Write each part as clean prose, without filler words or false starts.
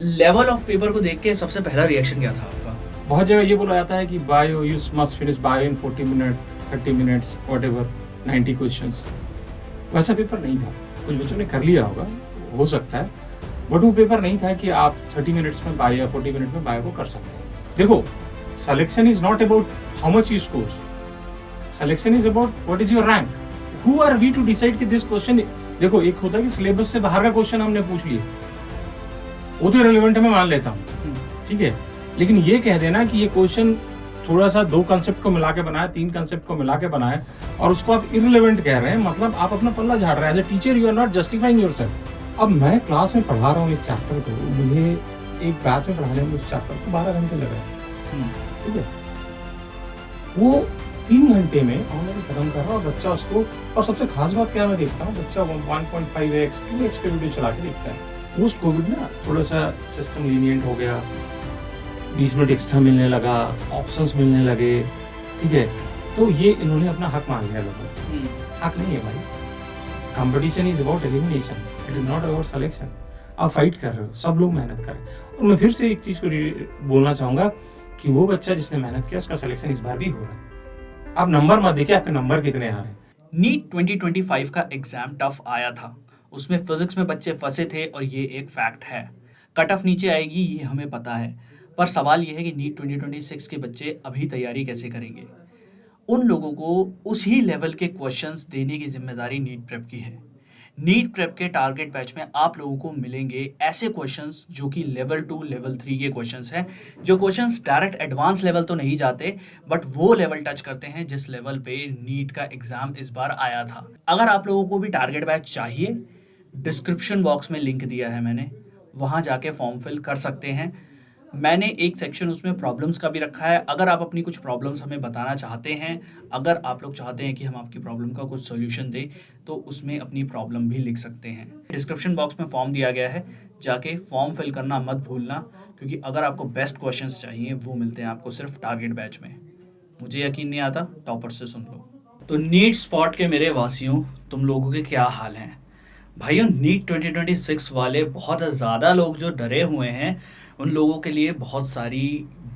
Level of paper को देख के सबसे पहला रिएक्शन क्या था आपका? बहुत जगह ये बोला जाता है कि bio you must finish bio in 40 minute 30 minutes whatever 90 questions. वैसा पेपर नहीं था। कुछ बच्चों ने कर लिया होगा, हो सकता है, बट वो पेपर नहीं था कि आप 30 मिनट्स में बायो या 40 मिनट में बायो को कर सकते हैं। देखो, selection is not about how much you score, selection is about what is your rank. Who are we to decide कि दिस क्वेश्चन, देखो एक होता है कि सिलेबस से बाहर का क्वेश्चन हमने पूछ लिया, वो तो रिलेवेंट है, मैं मान लेता हूँ, ठीक है, लेकिन ये कह देना कि ये क्वेश्चन थोड़ा सा 2 कंसेप्ट को मिला के बनाया, 3 कंसेप्ट को मिला के बनाया और उसको आप इररिलेवेंट कह रहे हैं, मतलब आप अपना पल्ला झाड़ रहे हैं। As a teacher you are not justifying yourself. अब मैं क्लास में पढ़ा रहा हूँ एक चैप्टर को, मुझे एक बैच में पढ़ाने में उस चैप्टर को 12 घंटे लगे, ठीक है, वो 3 घंटे में ऑनलाइन खत्म कर रहा और बच्चा उसको, और सबसे खास बात क्या मैं देखता हूँ, बच्चा 1.5x 2x पे वीडियो चला के देखता है। पोस्ट कोविड ना थोड़ा सा सिस्टम लीनियंट हो गया, 20 मिनट एक्स्ट्रा मिलने लगा, ऑप्शंस मिलने लगे, ठीक है, तो ये इन्होंने अपना हक मान लिया लोगों को। हक नहीं है भाई, competition is about elimination, it is not about selection. आप फाइट कर रहे हो, सब लोग मेहनत कर रहे हैं। और मैं फिर से एक चीज को बोलना चाहूंगा कि वो बच्चा जिसने मेहनत किया उसका सिलेक्शन इस बार भी हो रहा है। आप नंबर मत देखिए आपके नंबर कितने आ रहे हैं। नीट 2025 का एग्जाम टफ आया था, उसमें फिजिक्स में बच्चे फंसे थे और ये एक फैक्ट है। कट ऑफ नीचे आएगी ये हमें पता है, पर सवाल ये है कि नीट 2026 के बच्चे अभी तैयारी कैसे करेंगे। उन लोगों को उसी लेवल के क्वेश्चंस देने की जिम्मेदारी नीट प्रेप की है। नीट प्रेप के टारगेट बैच में आप लोगों को मिलेंगे ऐसे क्वेश्चंस जो कि लेवल 2 लेवल 3 के क्वेश्चंस हैं, जो क्वेश्चंस डायरेक्ट एडवांस लेवल तो नहीं जाते, बट वो लेवल टच करते हैं जिस लेवल पे नीट का एग्जाम इस बार आया था। अगर आप लोगों को भी टारगेट बैच चाहिए, डिस्क्रिप्शन बॉक्स में लिंक दिया है मैंने, वहाँ जाके फॉर्म फिल कर सकते हैं। मैंने एक सेक्शन उसमें प्रॉब्लम्स का भी रखा है। अगर आप अपनी कुछ प्रॉब्लम्स हमें बताना चाहते हैं, अगर आप लोग चाहते हैं कि हम आपकी प्रॉब्लम का कुछ सॉल्यूशन दें, तो उसमें अपनी प्रॉब्लम भी लिख सकते हैं। डिस्क्रिप्शन बॉक्स में फॉर्म दिया गया है, जाके फॉर्म फिल करना मत भूलना, क्योंकि अगर आपको बेस्ट क्वेश्चंस चाहिए वो मिलते हैं आपको सिर्फ टारगेट बैच में। मुझे यकीन नहीं आता, टॉपर से सुन लो। तो नीट स्पॉट के मेरे वासियों, तुम लोगों के क्या हाल हैं भाइयों? नीट 2026 वाले बहुत ज़्यादा लोग जो डरे हुए हैं, उन लोगों के लिए बहुत सारी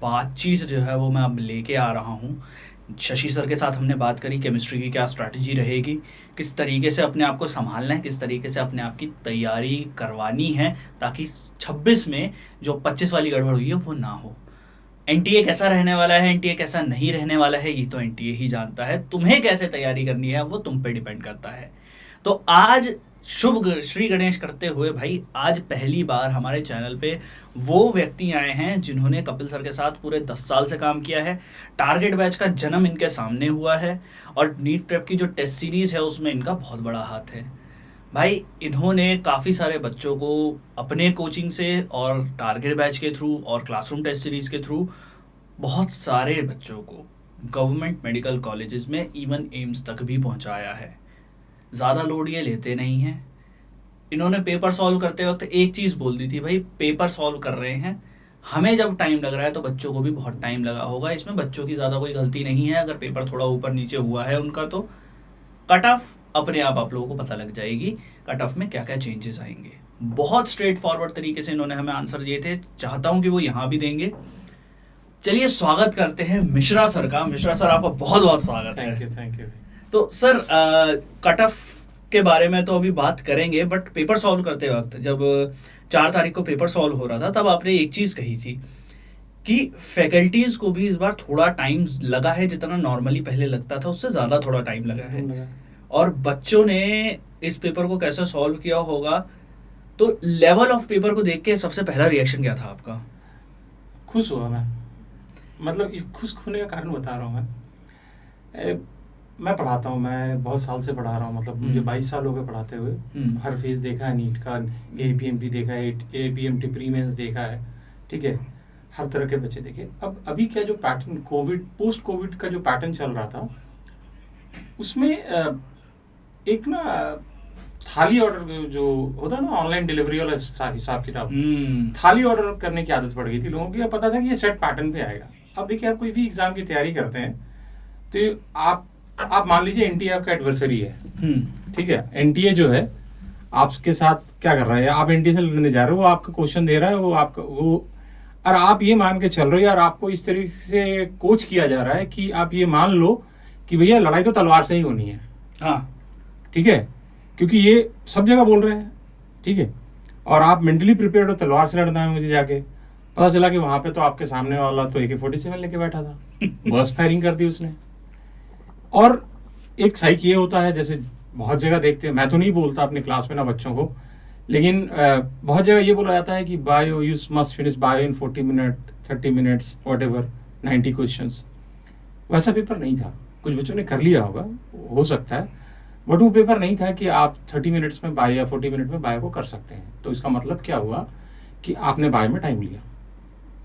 बातचीत जो है वो मैं अब लेके आ रहा हूँ। शशि सर के साथ हमने बात करी केमिस्ट्री की क्या स्ट्रैटेजी रहेगी, किस तरीके से अपने आप को संभालना है, किस तरीके से अपने आप की तैयारी करवानी है, ताकि 26 में जो 25 वाली गड़बड़ हुई है वो ना हो। एनटीए कैसा रहने वाला है, एनटीए कैसा नहीं रहने वाला है, ये तो एनटीए ही जानता है। तुम्हें कैसे तैयारी करनी है वो तुम पे डिपेंड करता है। तो आज शुभ श्री गणेश करते हुए भाई, आज पहली बार हमारे चैनल पे वो व्यक्ति आए हैं जिन्होंने कपिल सर के साथ पूरे 10 साल से काम किया है। टारगेट बैच का जन्म इनके सामने हुआ है और नीट प्रेप की जो टेस्ट सीरीज है उसमें इनका बहुत बड़ा हाथ है। भाई इन्होंने काफ़ी सारे बच्चों को अपने कोचिंग से और टारगेट बैच के थ्रू और क्लासरूम टेस्ट सीरीज के थ्रू बहुत सारे बच्चों को गवर्नमेंट मेडिकल कॉलेजेस में इवन एम्स तक भी पहुंचाया है। ज़्यादा लोड ये लेते नहीं हैं। इन्होंने पेपर सॉल्व करते वक्त एक चीज़ बोल दी थी, भाई पेपर सॉल्व कर रहे हैं, हमें जब टाइम लग रहा है तो बच्चों को भी बहुत टाइम लगा होगा। इसमें बच्चों की ज़्यादा कोई गलती नहीं है। अगर पेपर थोड़ा ऊपर नीचे हुआ है उनका, तो कट ऑफ अपने आप लोगों को पता लग जाएगी कट ऑफ में क्या क्या चेंजेस आएंगे। बहुत स्ट्रेट फॉरवर्ड तरीके से इन्होंने हमें आंसर दिए थे, चाहता हूँ कि वो यहाँ भी देंगे। चलिए स्वागत करते हैं मिश्रा सर का। मिश्रा सर, आपका बहुत बहुत स्वागत है। Thank you. तो सर, कट ऑफ के बारे में तो अभी बात करेंगे, बट पेपर सॉल्व करते वक्त जब 4 तारीख को पेपर सॉल्व हो रहा था, तब आपने एक चीज़ कही थी कि फैकल्टीज़ को भी इस बार थोड़ा टाइम लगा है, जितना नॉर्मली पहले लगता था उससे ज़्यादा थोड़ा टाइम लगा है, और बच्चों ने इस पेपर को कैसे सॉल्व किया होगा। तो लेवल ऑफ पेपर को देख के सबसे पहला रिएक्शन क्या था आपका? खुश हुआ मैं, मतलब इस खुश होने का कारण बता रहा हूँ मैं पढ़ाता हूँ, मैं बहुत साल से पढ़ा रहा हूँ, मतलब मुझे 22 साल हो गए पढ़ाते हुए। हर फेज देखा है नीट का, एपीएमटी देखा है, एपीएमटी प्री मेंस देखा है, ठीक है, हर तरह के बच्चे देखे। अब अभी क्या जो पैटर्न कोविड पोस्ट कोविड का जो पैटर्न चल रहा था, उसमें एक ना थाली ऑर्डर जो होता है ना, ऑनलाइन डिलीवरी वाला हिसाब किताब, थाली ऑर्डर करने की आदत पड़ गई थी लोगों की। अब पता था कि ये सेट पैटर्न पे आएगा। अब देखिए, आप कोई भी एग्जाम की तैयारी करते हैं तो आप मान लीजिए एनटीए आपका एडवर्सरी है, ठीक है, एनटीए जो है आपके साथ क्या कर रहा है, आप एनटी से लड़ने जा रहे हो, वो आपका क्वेश्चन दे रहा है, वो आपका वो, और आप ये मान के चल रहे हो यार, आपको इस तरीके से कोच किया जा रहा है कि आप ये मान लो कि भैया लड़ाई तो तलवार से ही होनी है। हाँ, ठीक है, क्योंकि ये सब जगह बोल रहे हैं। ठीक है, और आप मेंटली प्रिपेयर्ड हो, तलवार से लड़ना है मुझे, जाके पता चला कि वहां पे तो आपके सामने वाला तो AK-47 लेके बैठा था, बस फायरिंग कर दी उसने। और एक साइक ये होता है, जैसे बहुत जगह देखते हैं, मैं तो नहीं बोलता अपनी क्लास में ना बच्चों को, लेकिन बहुत जगह ये बोला जाता है कि bio you must finish bio in 40 minute 30 minutes what ever 90 questions. वैसा पेपर नहीं था, कुछ बच्चों ने कर लिया होगा, हो सकता है, बट वो पेपर नहीं था कि आप 30 मिनट्स में बायो या 40 मिनट में बायो को कर सकते हैं। तो इसका मतलब क्या हुआ कि आपने बायो में टाइम लिया,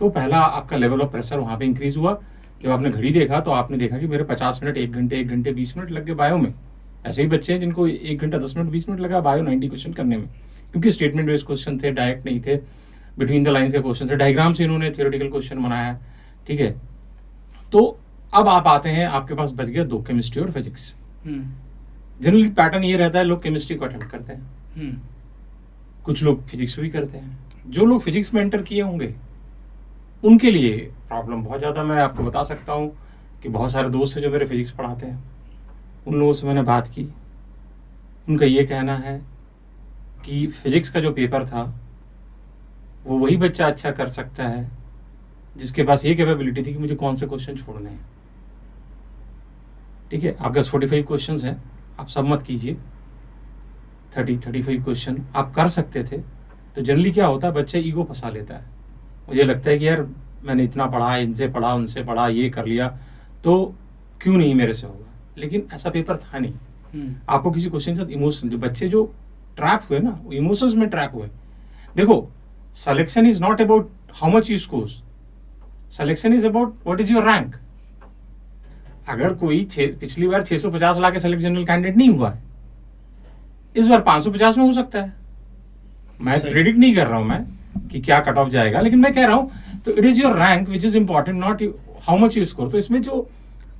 तो पहला आपका लेवल ऑफ प्रेशर वहाँ पे इंक्रीज हुआ। जब आपने घड़ी देखा तो आपने देखा कि मेरे 50 मिनट, 1 घंटे 20 मिनट लग गए बायो में। ऐसे ही बच्चे हैं जिनको 1 घंटा 10 मिनट 20 मिनट लगा बायो 90 क्वेश्चन करने में, क्योंकि स्टेटमेंट बेस्ड क्वेश्चन थे, डायरेक्ट नहीं थे, बिटवीन द लाइन्स के क्वेश्चन थे, डायग्राम से इन्होंने थियोरेटिकल क्वेश्चन बनाया। ठीक है, तो अब आप आते हैं, आपके पास बच गया 2, केमिस्ट्री और फिजिक्स। जनरली पैटर्न ये रहता है, लोग केमिस्ट्री को अटेम्प्ट करते हैं, कुछ लोग फिजिक्स भी करते हैं। जो लोग फिजिक्स में एंटर किए होंगे उनके लिए प्रॉब्लम बहुत ज़्यादा, मैं आपको बता सकता हूँ कि बहुत सारे दोस्त हैं जो मेरे फिजिक्स पढ़ाते हैं, उन लोगों से मैंने बात की, उनका ये कहना है कि फिजिक्स का जो पेपर था वो वही बच्चा अच्छा कर सकता है जिसके पास ये कैपेबिलिटी थी कि मुझे कौन से क्वेश्चन छोड़ने हैं। ठीक है, आपके पास 45 क्वेश्चंस हैं, आप सब मत कीजिए, 35 क्वेश्चन आप कर सकते थे। तो जनरली क्या होता है, बच्चा ईगो फंसा लेता है, मुझे लगता है कि यार मैंने इतना पढ़ा, इनसे पढ़ा, उनसे पढ़ा, ये कर लिया, तो क्यों नहीं मेरे से होगा। लेकिन ऐसा पेपर था नहीं। आपको किसी क्वेश्चन के साथ इमोशन, जो बच्चे जो ट्रैप हुए ना, वो इमोशंस में ट्रैप हुए। देखो, selection is not about how much you score, selection is about what is your rank. अगर कोई पिछली बार 650 ला के सेलेक्ट जनरल कैंडिडेट नहीं हुआ है, इस बार 550 में हो सकता है। मैं प्रेडिक्ट नहीं कर रहा हूं मैं कि क्या कट ऑफ जाएगा, लेकिन मैं कह रहा हूं तो it is your rank which is important, not how much you score. तो इसमें जो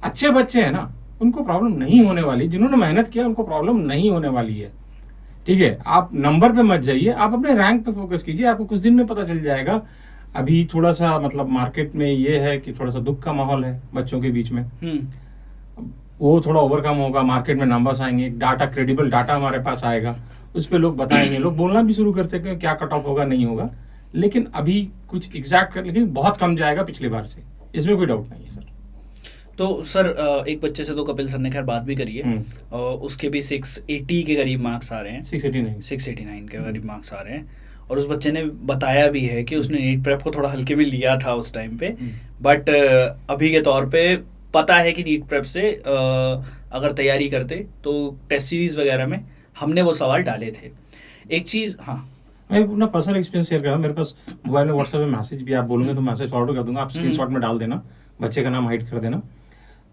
अच्छे बच्चे हैं ना, उनको प्रॉब्लम नहीं होने वाली, जिन्होंने मेहनत किया उनको प्रॉब्लम नहीं होने वाली है। ठीक है, आप नंबर पे मत जाइए, आप अपने रैंक पे फोकस कीजिए, आपको कुछ दिन में पता चल जाएगा। अभी थोड़ा सा मतलब मार्केट में ये है कि थोड़ा सा दुख का माहौल है बच्चों के बीच में, वो थोड़ा ओवरकम होगा, मार्केट में नंबर्स आएंगे, डाटा, क्रेडिबल डाटा हमारे पास आएगा, उस पर लोग बताएंगे, लोग बोलना भी शुरू कर सकते हैं क्या कट ऑफ होगा, नहीं होगा। लेकिन अभी कुछ एग्जैक्ट कर, लेकिन बहुत कम जाएगा पिछले बार से, इसमें कोई डाउट नहीं है सर। तो सर एक बच्चे से तो कपिल सर ने खैर बात भी करी है, और उसके भी 680 के करीब मार्क्स आ रहे हैं, 689 के करीब मार्क्स आ रहे हैं, और उस बच्चे ने बताया भी है कि उसने नीट प्रेप को थोड़ा हल्के में लिया था उस टाइम पे, बट अभी के तौर पे पता है कि नीट प्रेप से अगर तैयारी करते तो टेस्ट सीरीज वगैरह में हमने वो सवाल डाले थे। एक चीज़, हाँ, मैं अपना पर्सनल एक्सपीरियंस शेयर कर रहा हूँ, मेरे पास मोबाइल में व्हाट्सएप में मैसेज भी आप बोलोगे तो मैसेज फॉरवर्ड कर दूंगा, आप स्क्रीनशॉट में डाल देना, बच्चे का नाम हाइड कर देना।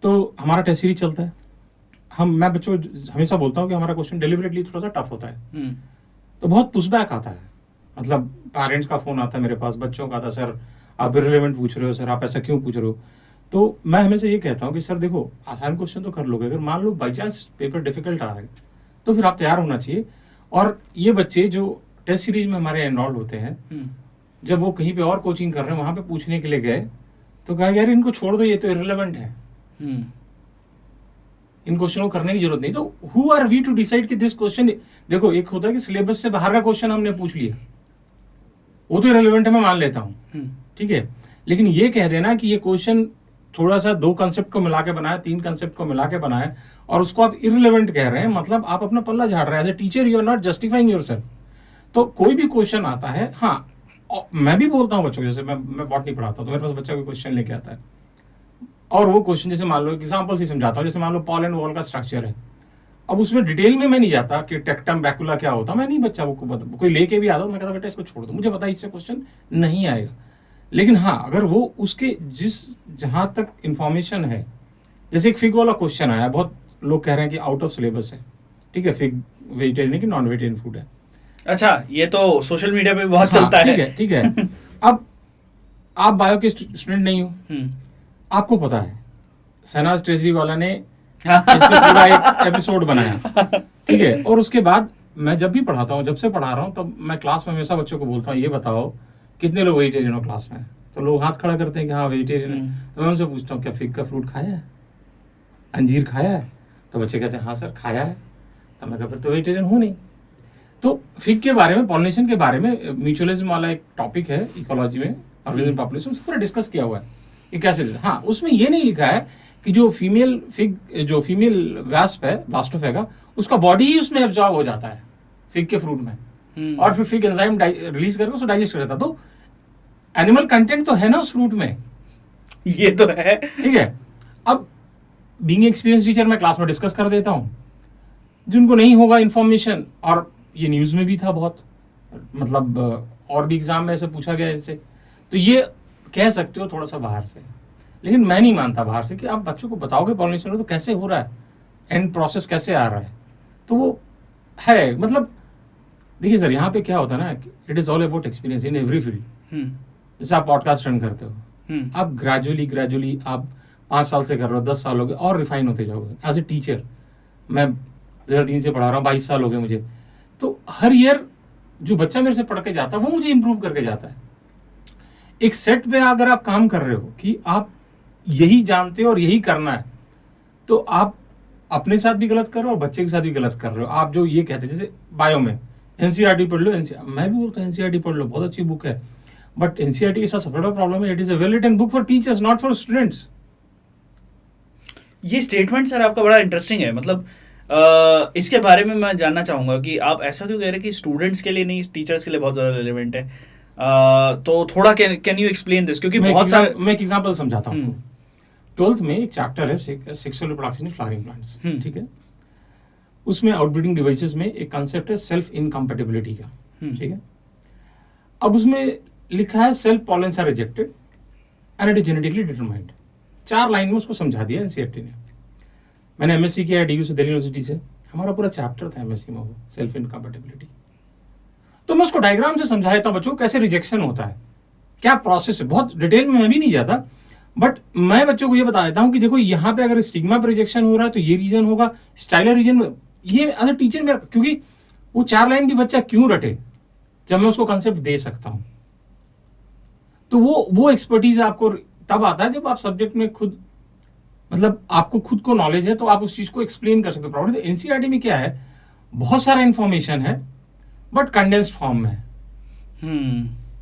तो हमारा टेस्ट सीरीज चलता है, मैं बच्चों हमेशा बोलता हूँ कि हमारा क्वेश्चन डिलिबरेटली थोड़ा सा टफ होता है, तो बहुत पुशबैक आता है, मतलब पेरेंट्स का फ़ोन आता है मेरे पास, बच्चों का आता है, सर आप इररिलेवेंट पूछ रहे हो, सर आप ऐसा क्यों पूछ रहे हो। तो मैं हमेशा ये कहता हूँ कि सर देखो, आसान क्वेश्चन तो कर लोगे, अगर मान लो बाई चांस पेपर डिफिकल्ट आ रहा है तो फिर आप तैयार होना चाहिए। और ये बच्चे जो टेस्ट सीरीज में हमारे एनरोल्ड होते हैं, जब वो कहीं पे और कोचिंग कर रहे हैं, वहाँ पे पूछने के लिए गए तो कहा यार इनको छोड़ दो, ये तो इररिलेवेंट है, इन क्वेश्चनों को करने की जरूरत नहीं। तो who are we to decide कि दिस क्वेश्चन, देखो एक होता है कि सिलेबस से बाहर का क्वेश्चन हमने पूछ लिया, वो तो इररिलेवेंट है, मैं मान लेता हूँ, ठीक है, लेकिन ये कह देना कि ये क्वेश्चन थोड़ा सा 2 कंसेप्ट को मिला के बनाया, 3 कंसेप्ट को मिला के बनाया, और उसको आप इररिलेवेंट कह रहे हैं, मतलब आप अपना पल्ला झाड़ रहे हैं। As a teacher you are not justifying yourself. तो कोई भी क्वेश्चन आता है, हाँ, मैं भी बोलता हूँ बच्चों को, जैसे मैं बॉटनी पढ़ाता हूँ तो मेरे पास बच्चा कोई क्वेश्चन लेके आता है, और वो क्वेश्चन जैसे मान लो एग्जाम्पल से समझाता हूँ, जैसे मान लो पॉल एंड वॉल का स्ट्रक्चर है, अब उसमें डिटेल में मैं नहीं जाता कि टेक्टम बैकुला क्या होता, मैं नहीं, बच्चा वो कोई लेके भी आता हूँ, मैं कहता बेटा इसको छोड़ दो, मुझे पता है इससे क्वेश्चन नहीं आएगा। लेकिन हाँ, अगर वो उसके जहाँ तक इंफॉर्मेशन है, जैसे एक फिग वाला क्वेश्चन आया, बहुत लोग कह रहे हैं कि आउट ऑफ सिलेबस है, ठीक है, फिग वेजिटेरियन की नॉन वेजिटेरियन फूड है। अच्छा, ये तो सोशल मीडिया पे बहुत चलता है। ठीक है अब आप बायो के स्टूडेंट नहीं हो, आपको पता है शहनाज ट्रेसी वाला ने इस पे पूरा एक एपिसोड बनाया, ठीक है, और उसके बाद मैं जब भी पढ़ाता हूँ, जब से पढ़ा रहा हूँ, तब मैं क्लास में हमेशा बच्चों को बोलता हूँ, ये बताओ कितने लोग वेजिटेरियन हो क्लास में। तो लोग हाथ खड़ा करते हैं कि हाँ वेजिटेरियन है। तो मैं उनसे पूछता हूँ क्या फिग का फ्रूट खाया है, अंजीर खाया है? तो बच्चे कहते हैं हाँ सर खाया है। तो मैं कहता फिर तो वेजिटेरियन हो नहीं। तो फिग के बारे में, पॉलिनेशन के बारे में, म्यूचुअलिज्म वाला एक टॉपिक है इकोलॉजी में, ऑर्गेनिज्म पॉपुलेशन, उस पूरा डिस्कस किया हुआ है कि कैसे। हाँ, उसमें ये नहीं लिखा है कि जो फीमेल फिग, जो फीमेल वैस्प है ब्लास्टोफेगा, उसका बॉडी ही उसमें एब्जॉर्ब हो जाता है फिग के फ्रूट में, और फिर फिग एंजाइम रिलीज करके उसको डाइजेस्ट कर देता है। तो एनिमल कंटेंट तो है ना उस फ्रूट में, ये तो है। ठीक है। अब बीइंग एक्सपीरियंस टीचर मैं क्लास में डिस्कस कर देता हूँ, जिनको नहीं होगा इन्फॉर्मेशन, और ये न्यूज़ में भी था बहुत, मतलब और भी एग्जाम में ऐसे पूछा गया इससे, तो ये कह सकते हो थोड़ा सा बाहर से। लेकिन मैं नहीं मानता बाहर से कि आप बच्चों को बताओगे पॉलिनेशन में तो कैसे हो रहा है, एंड प्रोसेस कैसे आ रहा है, तो वो है। मतलब देखिए सर, यहाँ पे क्या होता है ना, it is all about experience in every field. जैसे आप पॉडकास्ट रन करते हो, आप ग्रेजुअली आप 5 साल से कर रहे हो, 10 साल हो गए, और रिफाइन होते जाओगे। एज ए टीचर मैं 2003 से पढ़ा रहा हूँ, 22 साल हो गए मुझे। तो हर ईयर जो बच्चा मेरे से पढ़ के जाता है वो मुझे इम्प्रूव करके जाता है। एक सेट पे अगर आप काम कर रहे हो कि आप यही जानते हो और यही करना है, तो आप अपने साथ भी गलत कर रहे हो और बच्चे के साथ भी गलत कर रहे हो। आप जो ये कहते हैं, जैसे बायो में एनसीईआरटी पढ़ लो, मैं भी बोलता हूँ एनसीईआरटी पढ़ लो, बहुत अच्छी बुक है, बट एनसीईआरटी के साथ सबसे बड़ा प्रॉब्लम है, it is a well written book for teachers, not for students. ये स्टेटमेंट सर आपका बड़ा इंटरेस्टिंग है। मतलब इसके बारे में मैं जानना चाहूँगा कि आप ऐसा क्यों कह रहे हैं कि स्टूडेंट्स के लिए नहीं, टीचर्स के लिए बहुत ज़्यादा रिलेवेंट है। तो थोड़ा कैन यू एक्सप्लेन दिस, क्योंकि बहुत सारे। मैं एक एग्जांपल समझाता हूँ आपको। 12th में एक चैप्टर है sexual reproduction in flowering plants, ठीक है। उसमें आउटब्रीडिंग डिवाइसेस में एक कॉन्सेप्ट है सेल्फ इनकम्पैटिबिलिटी का, ठीक है। अब उसमें लिखा है self pollens are rejected and it is genetically determined. 4 line में उसको समझा दिया एनसीईआरटी ने। मैंने एमएससी किया है डीयू से, दिल्ली यूनिवर्सिटी से, हमारा पूरा चैप्टर था एमएससी में वो सेल्फ इनकम्पैटिबिलिटी। तो मैं उसको डायग्राम से समझाता हूँ बच्चों को कैसे रिजेक्शन होता है, क्या प्रोसेस है। बहुत डिटेल में मैं भी नहीं जाता, बट मैं बच्चों को ये बता देता हूँ कि देखो यहाँ पे अगर स्टिग्मा पर रिजेक्शन हो रहा है तो ये रीजन होगा, स्टाइलर रीजन में ये। एज अ टीचर मेरा, क्योंकि वो 4 लाइन की बच्चा क्यों रटे जब मैं उसको कंसेप्ट दे सकता हूँ। तो वो एक्सपर्टीज आपको तब आता है जब आप सब्जेक्ट में खुद, मतलब आपको खुद को नॉलेज है, तो आप उस चीज को एक्सप्लेन कर सकते हो प्रॉपर्ली। तो एनसीईआरटी में क्या है, बहुत सारा इंफॉर्मेशन है बट कंडेंस्ड फॉर्म में है,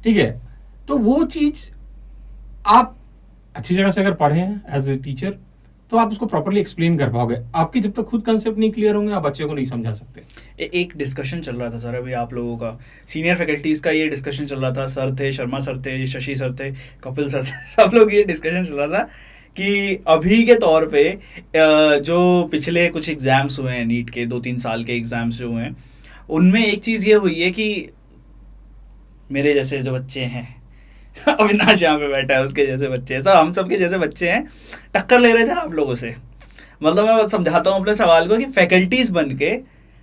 ठीक है। तो वो चीज आप अच्छी जगह से अगर पढ़े हैं एज ए टीचर, तो आप उसको प्रॉपर्ली एक्सप्लेन कर पाओगे। आपके जब तक खुद कंसेप्ट नहीं क्लियर होंगे, आप बच्चे को नहीं समझा सकते। एक डिस्कशन चल रहा था सर अभी आप लोगों का, सीनियर फैकल्टीज का ये डिस्कशन चल रहा था। सर थे, शर्मा सर थे, शशि सर थे, कपिल सर थे, सब लोग ये डिस्कशन चल रहा था कि अभी के तौर पे जो पिछले कुछ एग्जाम्स हुए हैं, नीट के 2-3 साल के एग्जाम्स जो हुए हैं, उनमें एक चीज़ ये हुई है कि मेरे जैसे जो बच्चे हैं, अविनाश यहाँ पे बैठा है, उसके जैसे बच्चे हैं, सब हम सबके जैसे बच्चे हैं, टक्कर ले रहे थे आप लोगों से। मतलब मैं समझाता हूँ अपने सवाल को कि फैकल्टीज बन के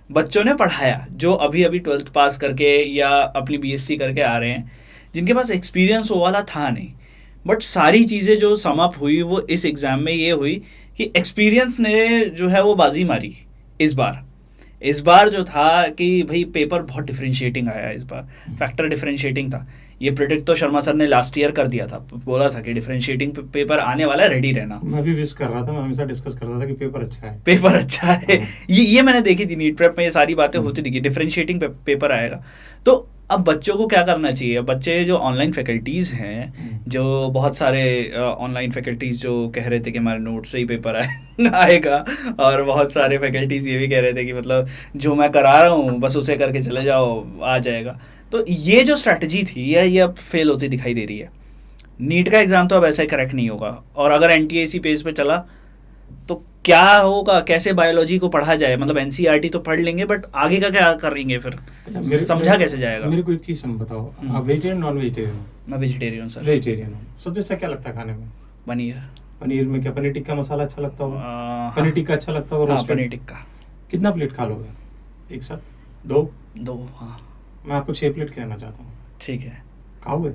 बच्चों ने पढ़ाया, जो अभी अभी 12th पास करके या अपनी बीएससी करके आ रहे हैं, जिनके पास एक्सपीरियंस वो वाला था नहीं। बट सारी चीज़ें जो सम अप हुई वो इस एग्ज़ाम में ये हुई कि एक्सपीरियंस ने जो है वो बाजी मारी इस बार जो था कि भाई पेपर बहुत डिफरेंशिएटिंग आया इस बार, फैक्टर डिफरेंशिएटिंग था। ये प्रिडिक्ट तो शर्मा सर ने लास्ट ईयर कर दिया था, बोला था कि डिफरेंशिएटिंग पेपर आने वाला है, रेडी रहना। मैं भी विश कर रहा था, मैं हमेशा डिस्कस कर रहा था कि पेपर अच्छा है, पेपर अच्छा है। ये मैंने देखी थी नीट प्रेप में, ये सारी बातें होती थी कि डिफरेंशिएटिंग पेपर आएगा। तो अब बच्चों को क्या करना चाहिए? बच्चे जो ऑनलाइन फैकल्टीज़ हैं, जो बहुत सारे ऑनलाइन फैकल्टीज़ जो कह रहे थे कि हमारे नोट से ही पेपर आएगा, और बहुत सारे फैकल्टीज़ ये भी कह रहे थे कि मतलब जो मैं करा रहा हूँ बस उसे करके चले जाओ, आ जाएगा। तो ये जो स्ट्रैटेजी थी ये अब फेल होती दिखाई दे रही है। नीट का एग्ज़ाम तो अब ऐसा करेक्ट नहीं होगा, और अगर एनटीएसी पेज पे चला तो क्या होगा, कैसे बायोलॉजी को पढ़ा जाए? मतलब एनसीईआरटी तो पढ़ लेंगे बट आगे का क्या करेंगे फिर? समझा कैसे जाएगा? मेरे को एक चीज बताओ, आप वेजिटेरियन नॉन वेजिटेरियन? मैं वेजिटेरियन सर। वेजिटेरियन हूँ। सबसे अच्छा क्या लगता है खाने में? पनीर। पनीर में क्या पनीर टिक्का मसाला अच्छा लगता होगा? पनीर टिक्का अच्छा लगता होगा? हाँ, पनीर टिक्का। कितना प्लेट खा लोगे एक साथ? 2? हाँ। मैं आपको 6 प्लेट खिलाना चाहता हूँ, ठीक है? खाओगे?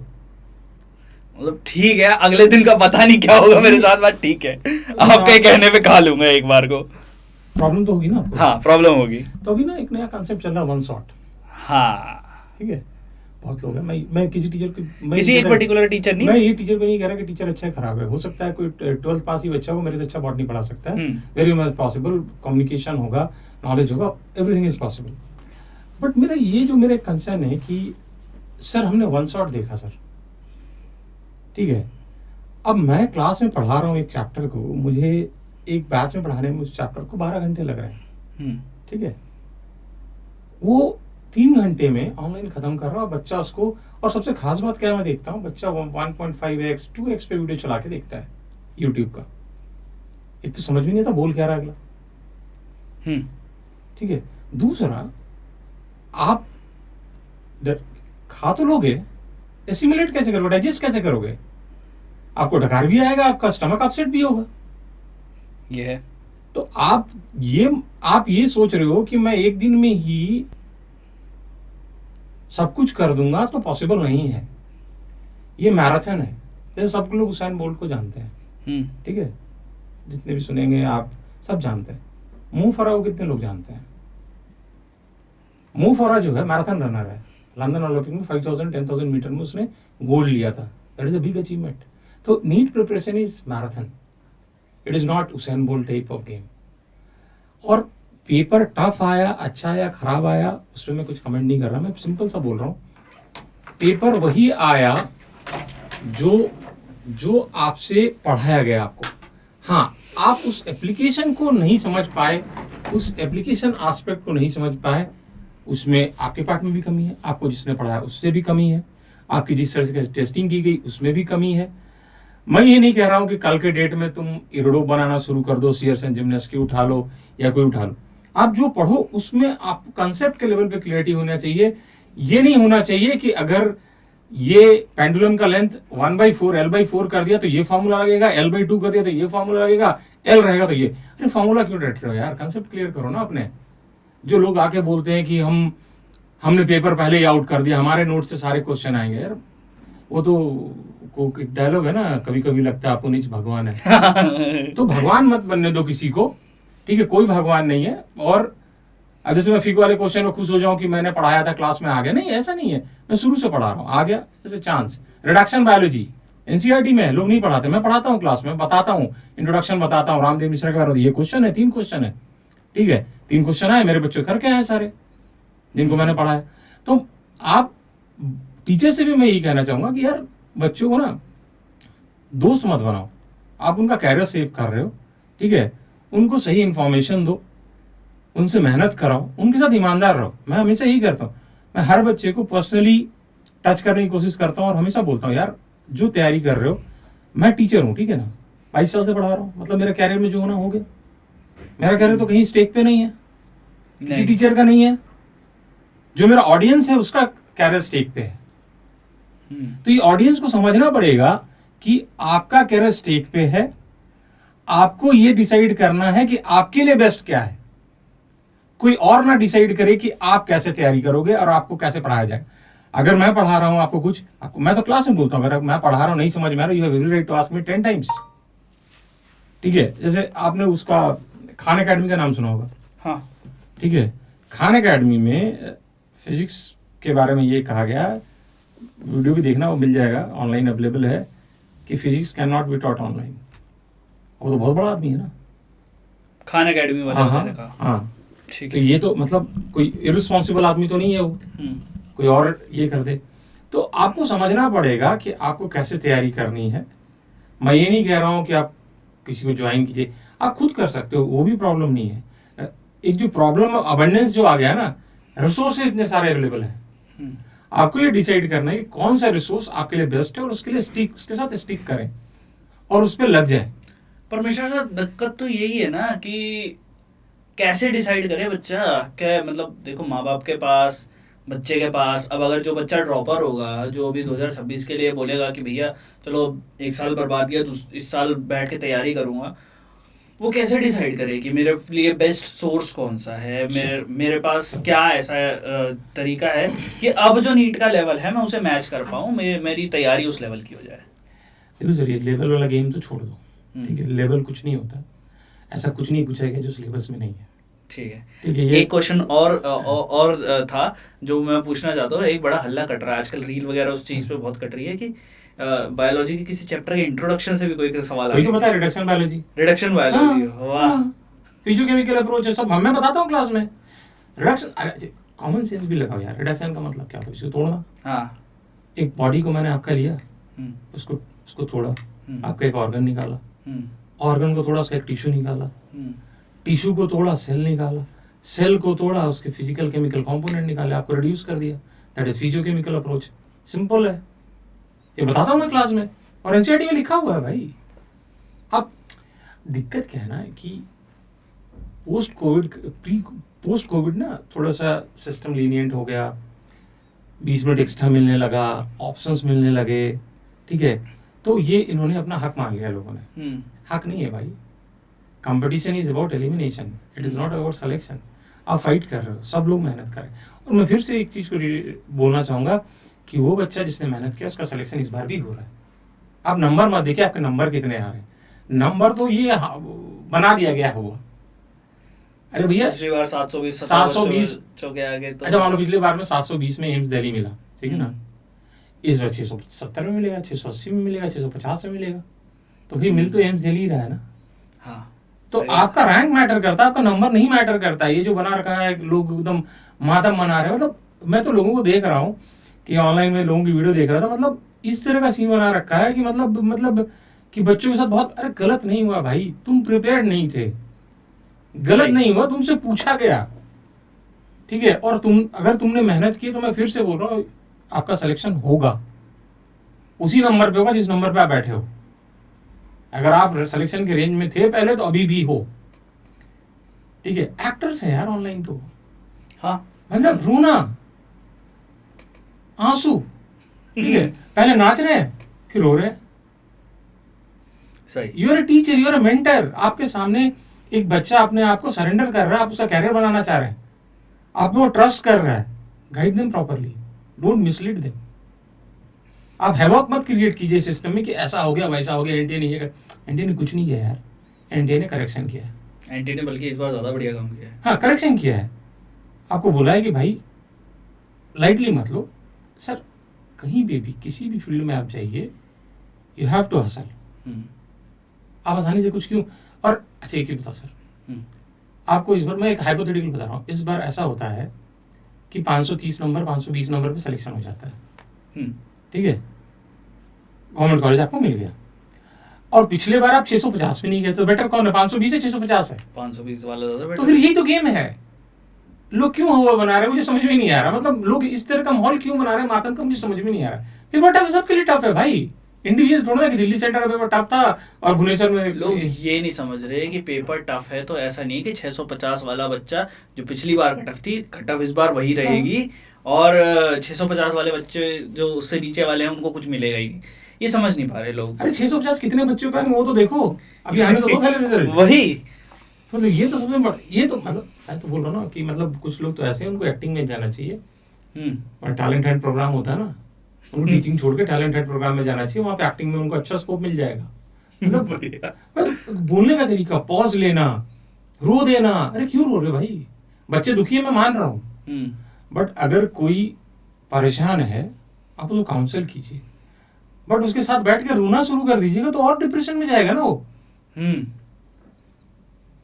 मतलब ठीक है, अगले दिन का पता नहीं क्या होगा मेरे साथ, बात ठीक है, आपके कहने पे खा लूंगा एक बार को। प्रॉब्लम तो होगी ना आपको। हाँ प्रॉब्लम होगी। तो अभी ना एक नया कॉन्सेप्ट चल रहा है वन शॉट। हाँ ठीक है, बहुत लोग हैं, मैं किसी टीचर की किसी एक पर्टिकुलर टीचर नहीं, मैं ये टीचर को नहीं कह रहा कि टीचर अच्छा है खराब है। हो सकता है कोई 12th पास ही बच्चा हो मेरे से अच्छा बॉटनी पढ़ा सकता है, वेरी मच पॉसिबल, कम्युनिकेशन होगा, नॉलेज होगा, एवरीथिंग इज पॉसिबल। बट मेरा ये जो मेरा कंसर्न है कि सर हमने वन शॉट देखा सर, ठीक है, अब मैं क्लास में पढ़ा रहा हूँ एक चैप्टर को, मुझे एक बैच में पढ़ाने में उस चैप्टर को 12 घंटे लग रहे हैं, ठीक है, वो 3 घंटे में ऑनलाइन खत्म कर रहा हूँ बच्चा उसको। और सबसे खास बात क्या है, मैं देखता हूँ बच्चा 1.5x 2x पे वीडियो चला के देखता है यूट्यूब का। एक तो समझ में नहीं आता बोल क्या रहा अगला, ठीक है। दूसरा, आप खा तो लोगे, एसिमुलेट कैसे करोगे, डाइजेस्ट कैसे करोगे? आपको डकार भी आएगा, आपका स्टमक अपसेट भी होगा। ये है। तो आप ये सोच रहे हो कि मैं एक दिन में ही सब कुछ कर दूंगा, तो पॉसिबल नहीं है। ये मैराथन है। जैसे सब लोग हुसैन बोल्ट को जानते हैं, ठीक है, जितने भी सुनेंगे आप सब जानते हैं। मू फरा को कितने लोग जानते हैं? मू फरा जो है मैराथन रनर है, लंदन ओलंपिक में 5000 10,000 मीटर में उसने गोल्ड लिया था। That is a big achievement. तो NEET preparation is marathon, it is not Usain Bolt type of game. और पेपर टफ आया, अच्छा आया, खराब आया, उसमें मैं कुछ कमेंट नहीं कर रहा, मैं सिंपल सा बोल रहा हूँ, पेपर वही आया जो आपसे पढ़ाया गया आपको। हाँ, आप उस एप्लीकेशन को नहीं समझ पाए, उस एप्लीकेशन एस्पेक्ट को नहीं समझ पाए, उसमें आपके पार्ट में भी कमी है, आपको जिसने पढ़ाया उससे भी कमी है, आपकी जिस तरह से टेस्टिंग की गई उसमें भी कमी है। मैं ये नहीं कह रहा हूँ कि कल के डेट में तुम इरोडो बनाना शुरू कर दो, सीयर्स एंड जिम्नास्टिक उठा लो या कोई उठा लो। आप जो पढ़ो उसमें आप कंसेप्ट के लेवल पे क्लियरिटी होना चाहिए। ये नहीं होना चाहिए कि अगर ये पेंडुलम का लेंथ 1/4 L/4 कर दिया तो ये फॉर्मूला लगेगा, L/2 कर दिया तो ये फॉर्मूला लगेगा, L रहेगा तो ये। अरे फॉर्मूला क्यों रट रहे हो यार, कंसेप्ट क्लियर करो ना अपने। जो लोग आके बोलते हैं कि हमने पेपर पहले ही आउट कर दिया, हमारे नोट से सारे क्वेश्चन आएंगे, यार वो तो एक डायलॉग है ना, कभी कभी लगता है आपको नीच भगवान है। तो भगवान मत बनने दो किसी को, ठीक है, कोई भगवान नहीं है। और जैसे मैं फिक वाले क्वेश्चन में खुश हो जाऊं कि मैंने पढ़ाया था क्लास में आ गया, नहीं ऐसा नहीं है, मैं शुरू से पढ़ा रहा हूँ, आ गया जैसे चांस। रिडक्शन बायोलॉजी एनसीईआरटी में लोग नहीं पढ़ाते, मैं पढ़ाता हूँ क्लास में, बताता हूँ, इंट्रोडक्शन बताता हूँ, रामदेव मिश्रा के बारे में ये क्वेश्चन है, 3 क्वेश्चन है, ठीक है, 3 क्वेश्चन आए, मेरे बच्चे करके आए सारे जिनको मैंने पढ़ाया। तो आप टीचर से भी मैं यही कहना चाहूंगा कि यार बच्चों को ना दोस्त मत बनाओ, आप उनका कैरियर सेव कर रहे हो, ठीक है, उनको सही इंफॉर्मेशन दो, उनसे मेहनत कराओ, उनके साथ ईमानदार रहो। मैं हमेशा यही करता हूँ, मैं हर बच्चे को पर्सनली टच करने की कोशिश करता हूँ और हमेशा बोलता हूँ यार जो तैयारी कर रहे हो, मैं टीचर हूँ, ठीक है ना, 22 साल से पढ़ा रहा हूँ, मतलब मेरा कैरियर में जो होना हो गया। मेरा कैरियर तो कहीं स्टेक पे नहीं है, किसी टीचर का नहीं है, जो मेरा ऑडियंस है उसका कैरियर स्टेक पे है। तो ये ऑडियंस को समझना पड़ेगा कि आपका कैरियर स्टेक पे है, आपको ये डिसाइड करना है कि आपके लिए बेस्ट क्या है। कोई और ना डिसाइड करे कि आप कैसे तैयारी करोगे और आपको कैसे पढ़ाया जाए। अगर मैं पढ़ा रहा हूं आपको कुछ, मैं तो क्लास में बोलता हूं, अगर मैं पढ़ा रहा हूं नहीं समझ में आ रहा, you have every right to ask me 10 times, ठीक है। जैसे आपने उसका खान एकेडमी का नाम सुना होगा, हाँ, ठीक है, खान एकेडमी में फिजिक्स के बारे में ये कहा गया, वीडियो भी देखना, वो मिल जाएगा, ऑनलाइन अवेलेबल है, कि physics can not be taught online. वो तो बहुत बड़ा आदमी है ना, खान एकेडमी वाला ने कहा। हाँ, ठीक तो है। ये तो मतलब कोई इरिस्पॉन्सिबल आदमी तो नहीं है वो, कोई और ये कर दे। तो आपको समझना पड़ेगा कि आपको कैसे तैयारी करनी है। मैं ये नहीं कह रहा हूँ कि आप किसी को ज्वाइन कीजिए, आप खुद कर सकते हो, वो भी प्रॉब्लम नहीं है। एक जो प्रॉब्लम अबंडेंस जो आ गया ना, रिसोर्सेज इतने सारे अवेलेबल हैं, आपको ये डिसाइड करना है कि कौन सा रिसोर्स आपके लिए बेस्ट है और उसके साथ स्टिक करें और उस पर लग जाए। परमेश्वर सर, दिक्कत तो यही है ना कि कैसे डिसाइड करे बच्चा क्या, मतलब देखो माँ बाप के पास, बच्चे के पास, अब अगर जो बच्चा ड्रॉपर होगा, जो अभी 2026 के लिए बोलेगा कि भैया चलो 1 साल बर्बाद किया, इस साल बैठ के तैयारी करूंगा, वो कैसे डिसाइड करे कि मेरे लिए बेस्ट सोर्स कौन सा है, मेरे पास क्या ऐसा तरीका है कि अब जो नीट का लेवल है मैं उसे मैच कर पाऊँ, मेरी तैयारी उस लेवल की हो जाए। देखो जरिए लेवल वाला गेम तो छोड़ दो, ठीक है, लेवल कुछ नहीं होता। ऐसा कुछ नहीं पूछा गया जो सिलेबस में नहीं है। ठीक है। ठीक है, ये एक क्वेश्चन और था जो मैं पूछना चाहता हूँ। एक बड़ा हल्ला कट रहा है आजकल, रील वगैरह उस चीज़ पे बहुत कट रही है कि बायोलॉजी के किसी चैप्टर के इंट्रोडक्शन से भी कोई सवाल आ वही तो गया। पता है, रिडक्शन बायोलॉजी, रिडक्शन बायोलॉजी, वाह। फिजियोकेमिकल अप्रोच है, सब मैं बताता हूँ क्लास में। रिडक्शन, कॉमन सेंस भी लगाओ यार। रिडक्शन का मतलब क्या होता है? इसको तोड़ना। हाँ। एक बॉडी को मैंने आपका लिया, हम्म, उसको तोड़ा, हम्म, आपका एक ऑर्गन निकाला, हम्म, ऑर्गन को तोड़ा, उसका एक टिश्यू निकाला, हम्म, टिश्यू को तोड़ा, सेल निकाला, सेल को तोड़ा, उसके फिजिकल केमिकल कंपोनेंट निकाले, आपको रिड्यूस कर दिया। That is physiochemical approach. Simple है, ये बताता हूँ मैं क्लास में, और एनसीईआरटी में लिखा हुआ है भाई। अब दिक्कत क्या है ना कि पोस्ट कोविड ना थोड़ा सा सिस्टम लीनियंट हो गया, 20 मिनट एक्स्ट्रा मिलने लगा, ऑप्शंस मिलने लगे, ठीक है, तो ये इन्होंने अपना हक मान लिया लोगों ने। हक नहीं है भाई, competition is about elimination, it is not about selection. आप फाइट कर रहे हो, सब लोग मेहनत करें। और मैं फिर से एक चीज़ को बोलना चाहूँगा कि वो बच्चा जिसने मेहनत किया उसका सिलेक्शन इस बार भी हो रहा है। आप नंबर मत देखिए आपके नंबर कितने आ रहे हैं, नंबर तो ये बना दिया गया है वो। अरे भैया पिछली बार 720 720 के आगे तो, अच्छा मान लो पिछली बार में 720 में एम्स दिल्ली मिला, ठीक है ना, इस बार 670 में मिलेगा, 680 में मिलेगा, 650 में मिलेगा, तो फिर मिल तो एम्स दिल्ली ही रहा है ना। हाँ, तो सही। आपका रैंक मैटर करता है, आपका नंबर नहीं मैटर करता है। ये जो बना रखा है लोग एकदम मातम मना रहे हैं, मतलब मैं तो लोगों को देख रहा हूँ कि ऑनलाइन में लोगों की वीडियो देख रहा था, मतलब इस तरह का सीन बना रखा है कि मतलब कि बच्चों के साथ बहुत, अरे गलत नहीं हुआ भाई, तुम प्रिपेयर्ड नहीं थे, गलत नहीं हुआ, तुमसे पूछा गया, ठीक है, और अगर तुमने मेहनत की तो मैं फिर से बोल रहा हूँ आपका सिलेक्शन होगा, उसी नंबर पे होगा जिस नंबर पे आप बैठे हो। अगर आप सिलेक्शन के रेंज में थे पहले तो अभी भी हो, ठीक है। एक्टर्स हैं यार ऑनलाइन तो, हाँ, मतलब रोना, आंसू, ठीक है, पहले नाच रहे हैं फिर रो रहे हैं। सही। You are a teacher, you are a mentor, आपके सामने एक बच्चा अपने आप को सरेंडर कर रहा है, आप उसका कैरियर बनाना चाह रहे हैं, आप वो ट्रस्ट कर रहा है, guide them properly, don't mislead them. आप हैवॉक मत क्रिएट कीजिए सिस्टम में कि ऐसा हो गया वैसा हो गया, एनटीए ने ये कर, एनटीए ने कुछ नहीं किया यार, एनटीए ने करेक्शन किया है। एनटी ने बल्कि इस बार ज़्यादा बढ़िया काम किया है। हाँ, करेक्शन किया है, आपको बोला है कि भाई लाइटली मत लो सर, कहीं पे भी किसी भी फील्ड में आप जाइए, यू हैव टू हसल। आप आसानी से कुछ क्यों, और अच्छा एक चीज बताओ सर, आपको इस बार मैं एक हाइपोथेटिकल बता रहा हूँ, इस बार ऐसा होता है कि 530 नंबर 520 नंबर पे सिलेक्शन हो जाता है, ठीक है, गवर्नमेंट कॉलेज आपको मिल गया, और पिछले बार आप 650 में नहीं गए, तो बेटर कौन है, 520 है 650 है, 520 वाला ज़्यादा तो बेटर। फिर यही तो गेम है। लोग क्यों हुआ बना रहे हैं मुझे समझ में नहीं आ रहा, मतलब लोग इस तरह का माहौल क्यों बना रहे हैं मातम का, मुझे समझ में नहीं आ रहा। पेपर टफ सबके लिए टफ है भाई, इंडिविजुअल थोड़ा ना कि दिल्ली सेंटर का पेपर टफ था और भुवनेश्वर में लोग ये नहीं समझ रहे कि पेपर टफ है तो ऐसा नहीं कि 650 वाला बच्चा जो पिछली बार कटअफ थी, कटअफ इस बार वही रहेगी, और 650 वाले बच्चे जो उससे नीचे वाले हैं उनको कुछ मिलेगा ही नहीं। ये समझ नहीं पा रहे लोग। अरे 650 कितने बच्चों का है वो तो देखो, अभी आने तो दो पहले रिजल्ट। वही तो ये तो सबसे बड़ा, ये तो मतलब मैं तो बोल रहा हूँ ना कि मतलब कुछ लोग तो ऐसे हैं उनको एक्टिंग में जाना चाहिए, और टैलेंट हंट प्रोग्राम होता है ना, उनको टीचिंग छोड़ के टैलेंट हंट प्रोग्राम में जाना चाहिए, वहाँ पे एक्टिंग में उनको अच्छा स्कोप मिल जाएगा। मतलब बोलने का तरीका, पॉज लेना, रो देना, अरे क्यों रो रहे भाई, बच्चे दुखी है मैं मान रहा हूँ, बट अगर कोई परेशान है आप उसको काउंसिल कीजिए, बट उसके साथ बैठ के रोना शुरू कर दीजिएगा तो और डिप्रेशन में जाएगा ना वो।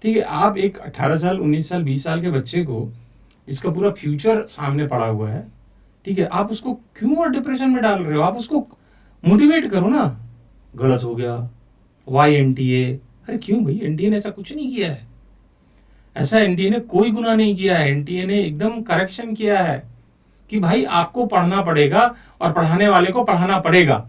ठीक है, आप एक 18 साल 19 साल 20 साल के बच्चे को जिसका पूरा फ्यूचर सामने पड़ा हुआ है, ठीक है, आप उसको क्यों और डिप्रेशन में डाल रहे हो, आप उसको मोटिवेट करो ना, गलत हो गया, वाई एनटीए, अरे क्यों भाई, एनटीए ने ऐसा कुछ नहीं किया है, ऐसा एनटीए ने कोई गुनाह नहीं किया है, एनटीए ने एकदम करेक्शन किया है कि भाई आपको पढ़ना पड़ेगा और पढ़ाने वाले को पढ़ाना पड़ेगा।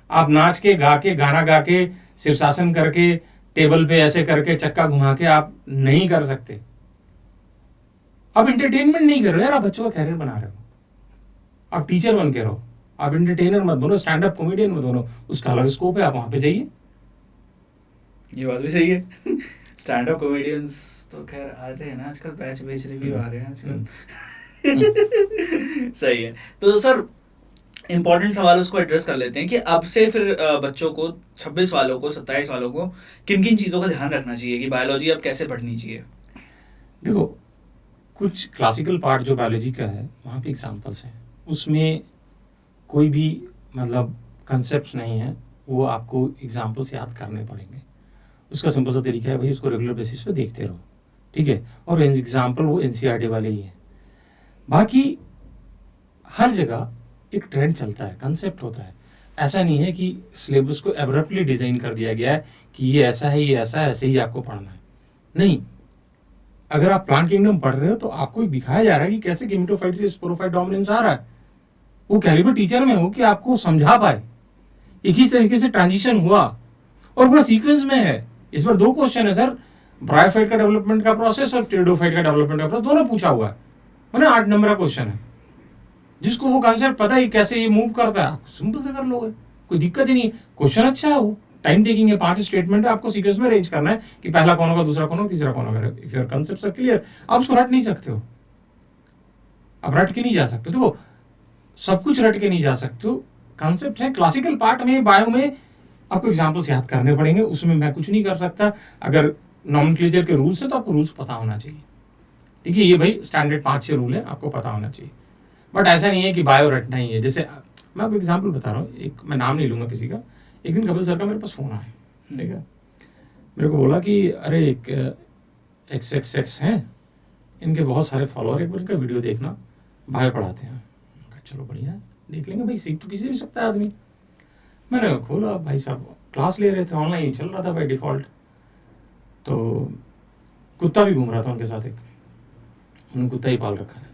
आप नाच के गा के गाना गा के शीर्षासन करके टेबल पे ऐसे करके चक्का घुमा के आप नहीं कर सकते। आप एंटरटेनमेंट नहीं कर रहे हो यार, आप बच्चों का कैरियर बना रहे हो, आप टीचर बन के रहो, आप एंटरटेनर मत बनो, स्टैंड अप कॉमेडियन मत बनो, उसका अलग स्कोप है, आप वहां पे जाइए। ये बात भी सही है। स्टैंड अप कॉमेडियंस तो खैर आ रहे हैं ना आजकल, बैच रिव्यू आ रहे हैं आजकल। सही है। तो सर इंपॉर्टेंट सवाल उसको एड्रेस कर लेते हैं कि अब से फिर बच्चों को 26 वालों को 27 वालों को किन किन चीज़ों का ध्यान रखना चाहिए कि बायोलॉजी अब कैसे पढ़नी चाहिए। देखो, कुछ क्लासिकल पार्ट जो बायोलॉजी का है वहाँ पे एग्जांपल्स हैं, उसमें कोई भी मतलब कंसेप्ट नहीं है, वो आपको एग्जांपल्स याद करने पड़ेंगे। उसका सिंपल सा तरीका है भाई, उसको रेगुलर बेसिस पे देखते रहो, ठीक है। और एग्जाम्पल वो एनसीईआरटी वाले ही है। बाकी हर जगह एक ट्रेंड चलता है, कंसेप्ट होता है। ऐसा नहीं है कि सिलेबस को एब्रप्टली डिज़ाइन कर दिया गया है कि ये ऐसा है, ये ऐसा है, ऐसे ही आपको पढ़ना है। नहीं, अगर आप प्लांट किंगडम पढ़ रहे हो तो आपको दिखाया जा रहा है कि कैसे गेमेटोफाइट से स्पोरोफाइट डोमिनेंस आ रहा है। वो कैलिबर टीचर में हो कि आपको समझा पाए एक ही तरीके से ट्रांजिशन हुआ और पूरा सीक्वेंस में है। इस बार 2 क्वेश्चन है सर, ब्रायोफाइट का डेवलपमेंट का प्रोसेस और टेरिडोफाइट का डेवलपमेंट का प्रोसेस, दोनों पूछा हुआ है। मैंने 8 नंबर का क्वेश्चन है। जिसको वो कॉन्सेप्ट पता है कैसे ये मूव करता है, आप सिंपल से कर लोगे, कोई दिक्कत ही नहीं। क्वेश्चन अच्छा है, वो टाइम टेकिंग है, 5 स्टेटमेंट है, आपको सीक्वेंस में अरेंज करना है कि पहला कौन होगा, दूसरा कौन होगा, तीसरा कौन होगा। If your concepts are clear, आप उसको रट नहीं सकते हो, आप रट के नहीं जा सकते। देखो, सब कुछ रट के नहीं जा सकते हो। कॉन्सेप्ट है, क्लासिकल पार्ट में बायो में आपको एग्जाम्पल्स याद करने पड़ेंगे, उसमें मैं कुछ नहीं कर सकता। अगर नॉमेनक्लेचर के रूल्स है तो आपको रूल्स पता होना चाहिए, ठीक है। ये भाई स्टैंडर्ड 5-6 रूल है, आपको पता होना चाहिए। बट ऐसा नहीं है कि बायो रटना ही है। जैसे मैं आपको एग्जाम्पल बता रहा हूँ, एक मैं नाम नहीं लूँगा किसी का। एक दिन कपिल सर का मेरे पास फ़ोन आया, ठीक है। मेरे को बोला कि अरे एक XXX हैं, इनके बहुत सारे फॉलोअर, एक बार इनका वीडियो देखना, बायो पढ़ाते हैं। चलो बढ़िया है, देख लेंगे भाई, सीख तो किसी भी सकता है आदमी। मैंने खोला, भाई साहब क्लास ले रहे थे, ऑनलाइन ही चल रहा था बाई डिफ़ॉल्ट। तो कुत्ता भी घूम रहा था उनके साथ, एक उन्होंने कुत्ता ही पाल रखा है,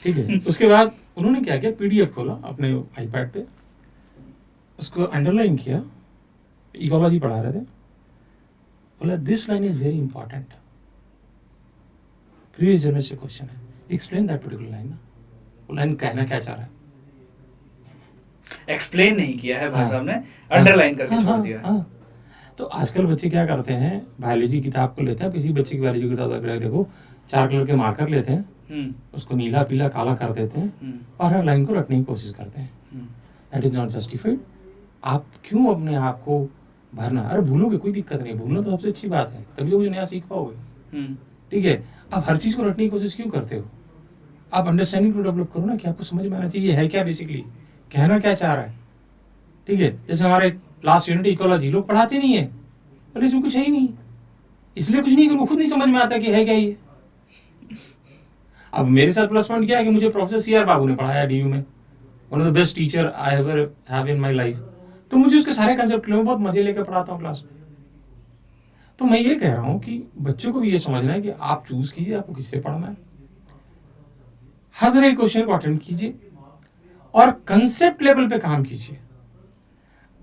ठीक है। उसके बाद उन्होंने क्या किया, PDF खोला अपने आईपैड पे, उसको अंडरलाइन किया, इकोलॉजी पढ़ा रहे थे। बोला this line is very important, previous year में से क्वेश्चन है, एक्सप्लेन दैट पर्टिकुलर लाइन। वो लाइन कहना क्या चाह रहा है, एक्सप्लेन नहीं किया है भाई साहब ने, अंडरलाइन करके छोड़ दिया है। तो आजकल बच्चे क्या करते हैं, बायोलॉजी किताब को लेते हैं, किसी बच्चे की बायोलॉजी किताब देखो, 4 कलर के मार्कर लेते हैं, उसको नीला पीला काला कर देते हैं और हर लाइन को रटने की कोशिश करते हैं। That is not justified. आप क्यों अपने आप को भरना, अरे भूलोगे कोई दिक्कत नहीं, भूलना तो सबसे अच्छी बात है, तभी तो कुछ नया सीख पाओगे, ठीक है। आप हर चीज़ को रटने की कोशिश क्यों करते हो, आप अंडरस्टैंडिंग को डेवलप करो ना, कि आपको समझ में आना चाहिए है क्या, बेसिकली कहना क्या चाह रहा है, ठीक है। जैसे हमारे लास्ट यूनिट इकोलॉजी लोग पढ़ाते नहीं है, अरे इसमें कुछ है ही नहीं, इसलिए कुछ नहीं, उनको खुद नहीं समझ में आता कि है क्या ये। अब मेरे साथ प्लस पॉइंट क्या है कि मुझे प्रोफेसर CR बाबू ने पढ़ाया DU में, one of the best teacher I ever have in my life. तो मुझे उसके सारे कंसेप्ट में बहुत मजे लेकर पढ़ाता हूँ क्लास में। तो मैं ये कह रहा हूँ कि बच्चों को भी ये समझना है कि आप चूज कीजिए आपको किससे पढ़ना है, हर तरह के क्वेश्चन को अटेम्प्ट कीजिए और कंसेप्ट लेवल पे काम कीजिए।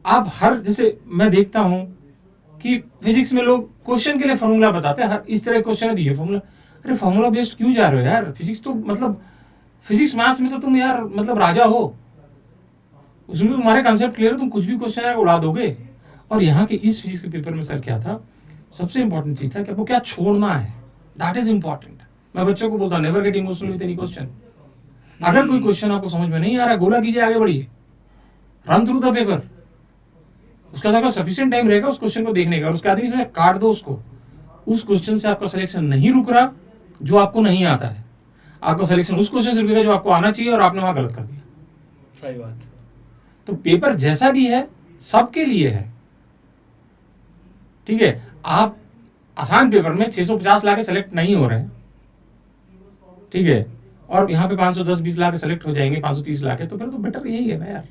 आप जैसे मैं देखता हूँ कि फिजिक्स में लोग क्वेश्चन के लिए फॉर्मूला बताते हैं, हर इस तरह क्वेश्चन है तो ये फॉर्मूला, अरे फॉर्मूला बेस्ड क्यों जा रहे हो यार, फिजिक्स तो मतलब फिजिक्स मैथ्स में तो तुम यार मतलब राजा हो, उसमें तुम्हारे कंसेप्ट क्लियर है, तुम कुछ भी क्वेश्चन आएगा उड़ा दोगे। और यहाँ के इस फिजिक्स के पेपर में सर क्या था, सबसे इंपॉर्टेंट चीज था कि आपको क्या छोड़ना है, दैट इज इंपॉर्टेंट। मैं बच्चों को बोलता never get emotional with any question. अगर कोई क्वेश्चन आपको समझ में नहीं आ रहा, गोला कीजिए, आगे बढ़िए, रन थ्रू द पेपर। उसका आपका सफिशिएंट टाइम रहेगा उस क्वेश्चन को देखने का, और उसके आदमी में काट दो उसको। उस क्वेश्चन से आपका सिलेक्शन नहीं रुक रहा जो आपको नहीं आता है, आपका सिलेक्शन उस क्वेश्चन से रुकेगा जो आपको आना चाहिए, और आपने वहां गलत कर दिया। सही बात। तो पेपर जैसा भी है सबके लिए है, ठीक है। आप आसान पेपर में 650 लाके सेलेक्ट नहीं हो रहे हैं, ठीक है, और यहाँ पे 510-20 लाके सेलेक्ट हो जाएंगे, 530 लाके, तो फिर तो बेटर यही है ना यार।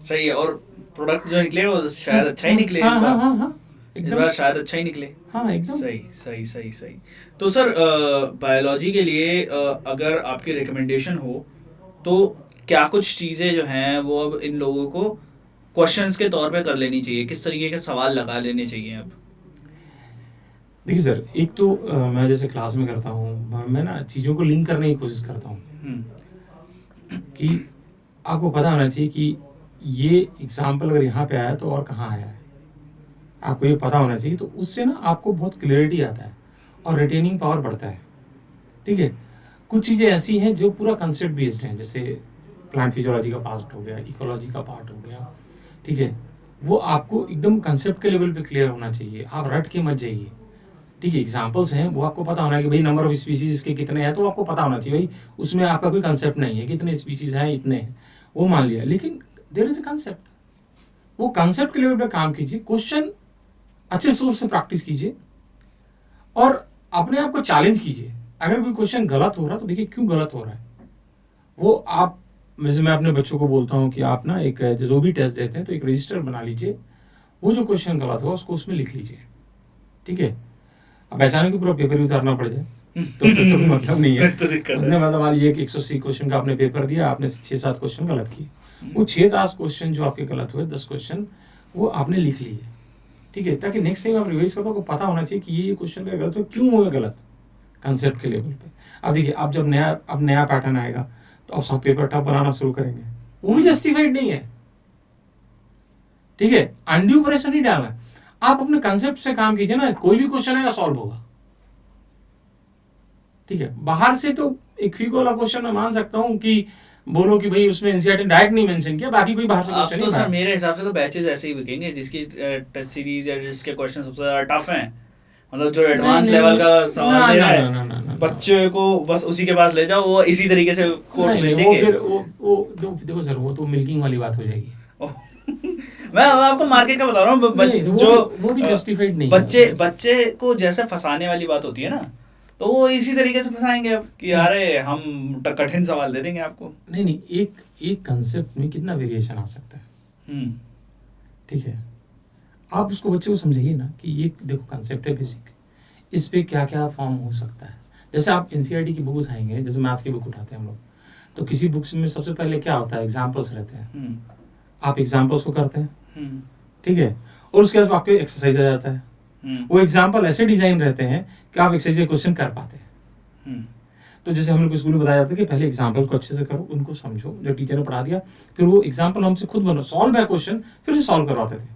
सही है, और प्रोडक्ट जो निकले वो शायद अच्छा ही निकले। हाँ, इस बार शायद अच्छा ही निकले। हाँ एकदम सही सही सही सही। तो सर बायोलॉजी के लिए अगर आपकी रिकमेंडेशन हो तो क्या कुछ चीज़ें जो हैं वो अब इन लोगों को क्वेश्चंस के तौर पे कर लेनी चाहिए, किस तरीके के सवाल लगा लेने चाहिए अब? देखिए सर, एक तो मैं जैसे क्लास में करता हूँ, मैं ना चीज़ों को लिंक करने की कोशिश करता हूँ कि आपको पता होना चाहिए कि ये एग्जाम्पल अगर यहाँ पे आया तो और कहाँ आया है, आपको ये पता होना चाहिए। तो उससे ना आपको बहुत क्लियरिटी आता है और रिटेनिंग पावर बढ़ता है, ठीक है। कुछ चीज़ें ऐसी हैं जो पूरा कंसेप्ट बेस्ड हैं, जैसे प्लांट फिजियोलॉजी का पार्ट हो गया, इकोलॉजी का पार्ट हो गया, ठीक है, वो आपको एकदम कंसेप्ट के लेवल पे क्लियर होना चाहिए, आप रट के मत जाइए, ठीक है। एग्जाम्पल्स हैं वो आपको पता होना है कि भाई नंबर ऑफ स्पीसीज इसके कितने हैं, तो आपको पता होना चाहिए भाई उसमें आपका कोई कंसेप्ट नहीं है, कितने स्पीसीज हैं इतने हैं, वो मान लिया, लेकिन देयर इज अ कंसेप्ट, वो कंसेप्ट के लेवल पे काम कीजिए, क्वेश्चन अच्छे सोर्स से प्रैक्टिस कीजिए और अपने आप को चैलेंज कीजिए। अगर कोई क्वेश्चन गलत हो रहा है तो देखिए क्यों गलत हो रहा है, वो आप, जैसे मैं अपने बच्चों को बोलता हूँ कि आप ना एक जो भी टेस्ट देते हैं तो एक रजिस्टर बना लीजिए, वो जो क्वेश्चन गलत हुआ उसको उसमें लिख लीजिए, ठीक है। अब ऐसा नहीं कि पूरा पेपर ही उतारना पड़ जाए, तो फिर तो कोई मतलब नहीं है। तो दिक्कत उतने है। मतलब मान लीजिए कि 180 क्वेश्चन का आपने पेपर दिया, आपने 6-7 क्वेश्चन गलत किए, वो 6-10 क्वेश्चन जो आपके गलत हुए, 10 क्वेश्चन वो आपने लिख लिए, ठीक है, ताकि नेक्स्ट टाइम आप रिवाइज करो आपको पता होना चाहिए कि ये क्वेश्चन मेरा गलत हो, क्यों हुआ गलत, कंसेप्ट के लेवल पे। अब देखिए अब जब नया पैटर्न आएगा तो अब सब पेपर टफ बनाना शुरू करेंगे, वो भी जस्टिफाइड नहीं है, ठीक है। अनड्यू प्रेशर नहीं डालना, आप अपने कंसेप्ट से काम कीजिए ना, कोई भी क्वेश्चन आएगा सॉल्व होगा, ठीक है। बाहर से तो एक फीको वाला क्वेश्चन मैं मान सकता हूँ कि बोलो कि भाई उसमें एनसीईआरटी डायरेक्ट नहीं मेंशन किया, बाकी कोई बाहर से अब क्वेश्चन तो नहीं सर आया। मेरे हिसाब से तो बैचेस ऐसे ही बिकेंगे जिसकी टेस्ट सीरीज या जिसके क्वेश्चन सबसे ज्यादा टफ हैं, मतलब जो एडवांस नहीं, लेवल का ना, सवाल दे रहा है, ना, बच्चे को बस उसी के पास ले जाओ, वो इसी तरीके से कोर्स नहीं, वो बेचेंगे। फिर वो देखो सर, वो तो मिल्किंग वाली बात हो जाएगी। मैं अब आपको मार्केट का बता रहा हूँ, नहीं, तो वो भी justified नहीं है। बच्चे को जैसे फंसाने वाली बात होती है ना, तो वो इसी तरीके से फंसाएंगे अब कि अरे हम कठिन सवाल दे देंगे आपको। नहीं, एक कंसेप्ट में कितना वेरिएशन आ सकता है, हम्म ठीक है। आप उसको बच्चे को समझाइए ना कि ये देखो कंसेप्ट है बेसिक, इस पे क्या क्या फॉर्म हो सकता है। जैसे आप एनसीईआरटी की बुक उठाएंगे, जैसे मैथ्स की बुक उठाते हैं हम लोग, तो किसी बुक्स में सबसे पहले क्या होता है, एग्जाम्पल्स रहते हैं, हम्म आप एग्जाम्पल्स को करते हैं, हम्म ठीक है, और उसके बाद आपके एक्सरसाइज आ जाता है। वो एग्जाम्पल ऐसे डिजाइन रहते हैं कि आप एक्सरसाइज क्वेश्चन कर पाते हैं। हम्म तो जैसे हम लोग स्कूल में बताया जाता है कि पहले एग्जाम्पल को अच्छे से करो, उनको समझो, जो टीचर ने पढ़ा दिया, फिर वो एग्जाम्पल हमसे खुद बनो, सॉल्व है क्वेश्चन, फिर से सॉल्व करवाते थे,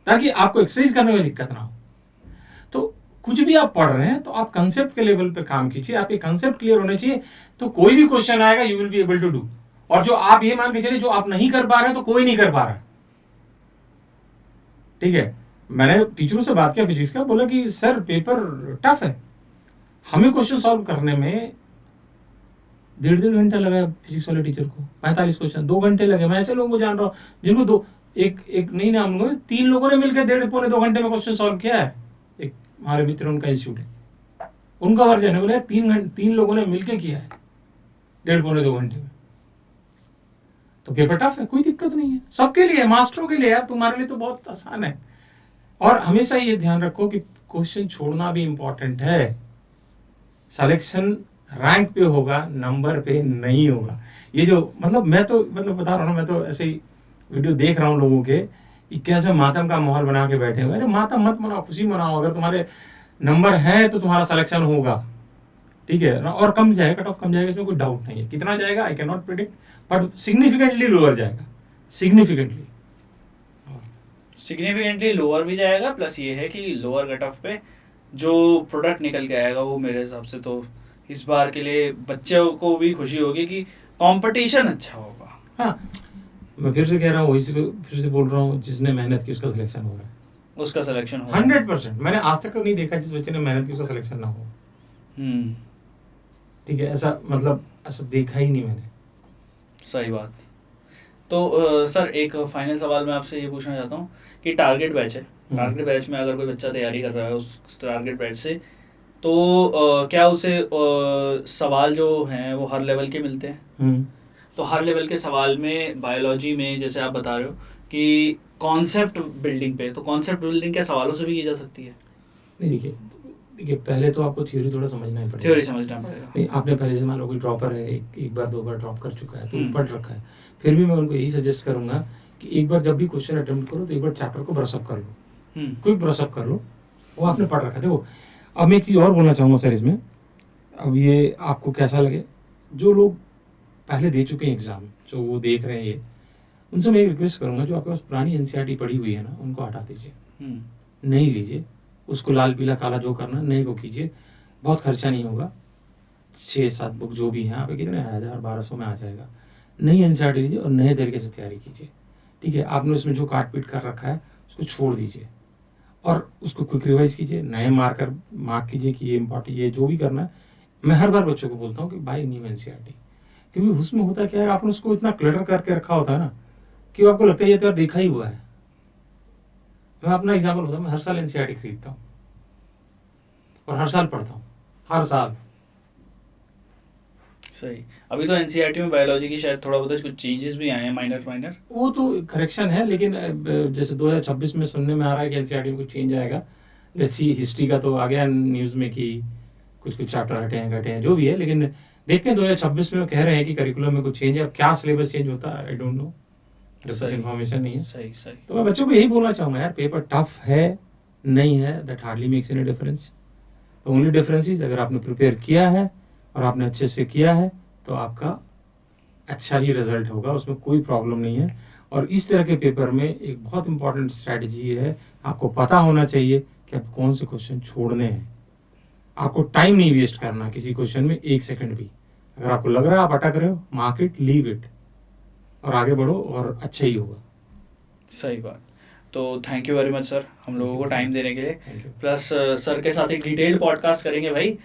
ताकि आपको एक्सरसाइज करने में दिक्कत ना हो। तो कुछ भी आप पढ़ रहे हैं तो आप कंसेप्ट के लेवल पे काम कीजिए, आपके कंसेप्ट क्लियर होने चाहिए, तो कोई भी क्वेश्चन आएगा you will be able to do. और जो आप ये मान के चलिए जो आप नहीं कर पा रहे हैं तो कोई नहीं कर पा रहा, ठीक है। मैंने टीचरों से बात किया फिजिक्स का, बोला कि सर पेपर टफ है, हमें क्वेश्चन सॉल्व करने में 1.5 घंटा लगा फिजिक्स वाले टीचर को, 45 क्वेश्चन 2 घंटे लगे। मैं ऐसे लोगों को जान रहा हूँ जिनको एक नहीं नाम लूंगा, 3 लोगों ने मिलकर 1.5-2 घंटे में क्वेश्चन सॉल्व किया है। एक हमारे मित्र, उनका इंस्टीट्यूट है, उनका वर्जन है, बोले 3 लोगों ने मिलकर किया है 1.5-2 घंटे में। तो पेपर टफ है, कोई दिक्कत नहीं है, सबके लिए, मास्टरों के लिए यार, तुम्हारे लिए तो बहुत आसान है। और हमेशा ये ध्यान रखो कि क्वेश्चन छोड़ना भी इंपॉर्टेंट है, सिलेक्शन रैंक पे होगा, नंबर पे नहीं होगा। ये जो मतलब मैं तो मतलब बता रहा हूँ, मैं तो ऐसे ही वीडियो देख रहा हूँ लोगों के कि कैसे मातम का माहौल बना के बैठे हुए। अरे मातम मत मनाओ, खुशी मनाओ, अगर तुम्हारे नंबर है तो तुम्हारा सिलेक्शन होगा, ठीक है ना। और कम जाएगा, कट ऑफ कम जाएगा, इसमें कोई डाउट नहीं है। कितना जाएगा I can not predict, but significantly lower जाएगा, सिग्निफिकेंटली लोअर भी जाएगा। प्लस ये है कि लोअर कट ऑफ पे जो प्रोडक्ट निकल के आएगा वो मेरे हिसाब से तो इस बार के लिए बच्चों को भी खुशी होगी कि कंपटीशन अच्छा होगा। हाँ, मैं फिर से कह रहा हूँ, फिर से बोल रहा हूँ, जिसने मेहनत की उसका सिलेक्शन होगा, उसका सिलेक्शन होगा 100%। मैंने आज तक नहीं देखा जिस बच्चे ने मेहनत की उसका सिलेक्शन ना हो, ठीक है, ऐसा मतलब ऐसा देखा ही नहीं मैंने। सही बात। तो सर एक फाइनल सवाल मैं आपसे ये पूछना चाहता हूँ कि टारगेट बैच है, टारगेट बैच में अगर कोई बच्चा तैयारी कर रहा है उस टारगेट बैच से, तो क्या उसे सवाल जो हैं वो हर लेवल के मिलते हैं? तो हर लेवल के सवाल में बायोलॉजी में जैसे आप बता रहे हो कि कॉन्सेप्ट बिल्डिंग पे, तो कॉन्सेप्ट बिल्डिंग क्या सवालों से भी की जा सकती है? नहीं, देखिए पहले तो आपको थ्योरी थोड़ा समझना ही पड़ेगा, थ्योरी समझना पड़ेगा। नहीं, आपने पहले से मान लो कोई ड्रॉपर है, एक बार 2 बार ड्रॉप कर चुका है तो पढ़ रखा है, फिर भी मैं उनको यही सजेस्ट करूंगा कि एक बार जब भी क्वेश्चन अटेम्प्ट करो तो एक बार चैप्टर को ब्रशअप कर लो, क्विक ब्रशअप कर लो, वो आपने पढ़ रखा है। देखो अब मैं एक चीज़ और बोलना चाहूँगा सर इसमें, अब ये आपको कैसा लगे, जो लोग पहले दे चुके हैं एग्ज़ाम, जो वो देख रहे हैं ये, उनसे मैं एक रिक्वेस्ट करूँगा, जो आपके पास पुरानी एनसीईआरटी पड़ी हुई है ना, उनको हटा दीजिए, नहीं लीजिए उसको, लाल पीला काला जो करना नए को कीजिए, बहुत खर्चा नहीं होगा, 6-7 बुक जो भी हैं आप कितने 1000-1200 में आ जाएगा, नई एनसीईआरटी लीजिए और नए तरीके से तैयारी कीजिए, ठीक है। आपने उसमें जो काट पीट कर रखा है उसको छोड़ दीजिए और उसको क्विक रिवाइज कीजिए, नए मार्क कीजिए कि ये इम्पॉर्टेंट, ये जो भी करना है। मैं हर बार बच्चों को बोलता हूँ कि बाय न्यू एनसीईआरटी, क्योंकि उसमें होता क्या है, आपने उसको इतना क्लटर करके रखा होता है ना कि आपको लगता है ये तो यार देखा ही हुआ है। मैं अपना एग्जाम्पल बताऊँ, मैं हर साल एनसीईआरटी खरीदता हूँ और हर साल पढ़ता हूँ, हर साल। सही। अभी तो एनसीईआरटी में बायोलॉजी की शायद थोड़ा बहुत कुछ चेंजेस भी आए हैं, माइनर। वो तो करेक्शन है, लेकिन जैसे 2026 में सुनने में आ रहा है कि एनसीईआरटी में कुछ चेंज आएगा। जैसे हिस्ट्री का तो आ गया न्यूज़ में कि कुछ चैप्टर हटे हैं, घटे हैं, जो भी है, लेकिन देखते हैं 2026 में कह रहे हैं कि करिकुलम में कुछ चेंज है। अब क्या सिलेबस चेंज होता है आई डोंट नो, कुछ इन्फॉर्मेशन नहीं है। सही। तो मैं बच्चों को यही बोलना चाहूँगा यार, पेपर टफ है नहीं है, that hardly makes any difference. The only difference is अगर आपने प्रिपेयर किया है और आपने अच्छे से किया है तो आपका अच्छा ही रिजल्ट होगा, उसमें कोई प्रॉब्लम नहीं है। और इस तरह के पेपर में एक बहुत इंपॉर्टेंट स्ट्रैटेजी है, आपको पता होना चाहिए कि आप कौन से क्वेश्चन छोड़ने हैं। आपको टाइम नहीं वेस्ट करना किसी क्वेश्चन में 1 सेकंड भी। अगर आपको लग रहा है आप अटक रहे हो, मार्क इट, लीव इट और आगे बढ़ो और अच्छा ही होगा। सही बात। तो thank you very much sir, हम लोगों को टाइम देने के लिए। प्लस सर के साथ एक डिटेल्ड पॉडकास्ट करेंगे भाई,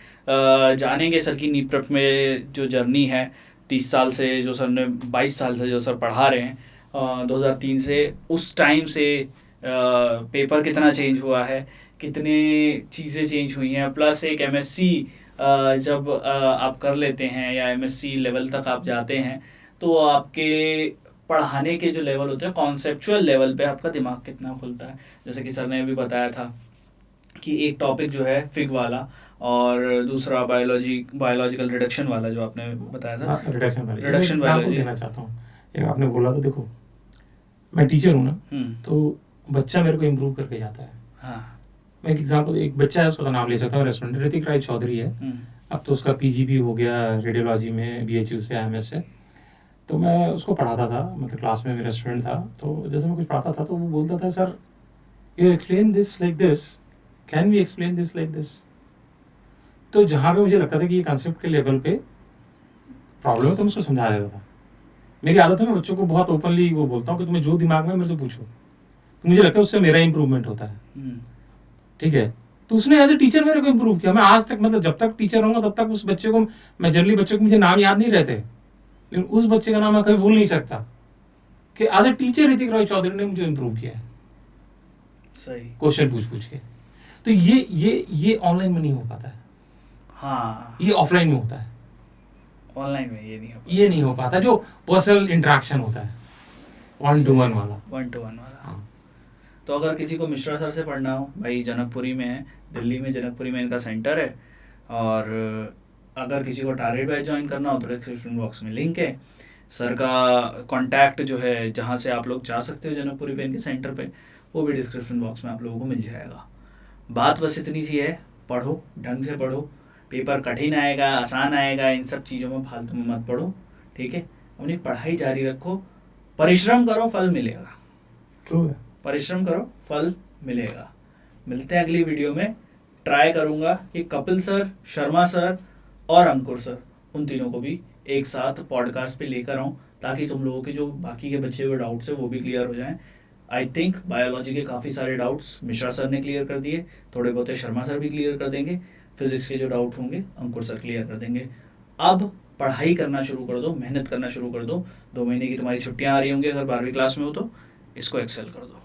जानेंगे सर की नीट प्रेप में जो जर्नी है 30 साल से, जो सर ने 22 साल से जो सर पढ़ा रहे हैं 2003 से, उस टाइम से पेपर कितना चेंज हुआ है, कितने चीज़ें चेंज हुई हैं। प्लस एक एमएससी जब आप कर लेते हैं या एमएससी लेवल तक आप जाते हैं तो आपके पढ़ाने के जो लेवल होते हैं, कॉन्सेप्चुअल लेवल पे आपका दिमाग कितना खुलता है। जैसे कि सर ने अभी बताया था कि एक टॉपिक जो है फिग वाला और दूसरा बायोलॉजिकल रिडक्शन वाला जो आपने बताया था, रिडक्शन बायोलॉजी देना चाहता हूँ। एक आपने बोला तो देखो, मैं टीचर हूँ ना, तो बच्चा मेरे को इम्प्रूव करके जाता है। हाँ। मैं एक एग्जांपल, एक बच्चा है, उसका तो नाम ले सकता हूँ, रेस्टोरेंट ऋतिक राय चौधरी है। अब तो उसका पीजी भी हो गया रेडियोलॉजी में, बीएचयू से, आईएमएस से। तो मैं उसको पढ़ाता था, मतलब क्लास में मेरा स्टूडेंट था, तो जैसे मैं कुछ पढ़ाता था तो वो बोलता था, sir you explain this like this, can we explain this like this. तो जहाँ पे मुझे लगता था कि ये कॉन्सेप्ट के लेवल पे प्रॉब्लम है तो मैं उसको समझा देता था। मेरी आदत है, मैं बच्चों को बहुत ओपनली वो बोलता हूँ कि तुम्हें जो दिमाग में मेरे से पूछो, तो मुझे लगता है उससे मेरा इंप्रूवमेंट होता है, ठीक है। तो उसने एज ए टीचर मेरे को इम्प्रूव किया। मैं आज तक, मतलब जब तक टीचर रहूँगा तब तक उस बच्चे को, मैं जनरली बच्चों को मुझे नाम याद नहीं रहते, लेकिन उस बच्चे का नाम मैं कभी भूल नहीं सकता कि as a teacher Hrithik Roy Chowdhury ने मुझे इम्प्रूव किया है, सही, क्वेश्चन पूछ के। तो ये ऑनलाइन में नहीं हो पाता है। हाँ, ये ऑफलाइन में होता है, ऑनलाइन में ये नहीं हो पाता, जो पर्सनल इंटरेक्शन होता है, 1-to-1 वाला। हाँ। तो अगर किसी को मिश्रा सर से पढ़ना हो, भाई जनकपुरी में है, दिल्ली में जनकपुरी में इनका सेंटर है, और अगर किसी को टारगेट बैच ज्वाइन करना हो तो डिस्क्रिप्शन बॉक्स में लिंक है। सर का कॉन्टैक्ट जो है, जहाँ से आप लोग जा सकते हो जनकपुरी पे इनके सेंटर पे, वो भी डिस्क्रिप्शन बॉक्स में आप लोगों को मिल जाएगा। बात बस इतनी सी है, पढ़ो, ढंग से पढ़ो, पेपर कठिन आएगा, आसान आएगा, इन सब चीज़ों में फालतू में मत पढ़ो, ठीक है। अपनी पढ़ाई जारी रखो, परिश्रम करो, फल मिलेगा। ट्रू है, परिश्रम करो, फल मिलेगा। मिलते हैं अगली वीडियो में। ट्राई करूँगा कि कपिल सर, शर्मा सर और अंकुर सर, उन तीनों को भी एक साथ पॉडकास्ट पे लेकर आऊँ, ताकि तुम लोगों के जो बाकी के बचे हुए डाउट्स है वो भी क्लियर हो जाएं। आई थिंक बायोलॉजी के काफ़ी सारे डाउट्स मिश्रा सर ने क्लियर कर दिए, थोड़े बहुत शर्मा सर भी क्लियर कर देंगे, फिजिक्स के जो डाउट होंगे अंकुर सर क्लियर कर देंगे। अब पढ़ाई करना शुरू कर दो, मेहनत करना शुरू कर दो। 2 महीने की तुम्हारी छुट्टियाँ आ रही होंगी अगर 12वीं क्लास में हो तो, इसको एक्सेल कर दो,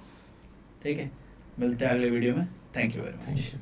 ठीक है। मिलते हैं अगले वीडियो में। Thank you very much.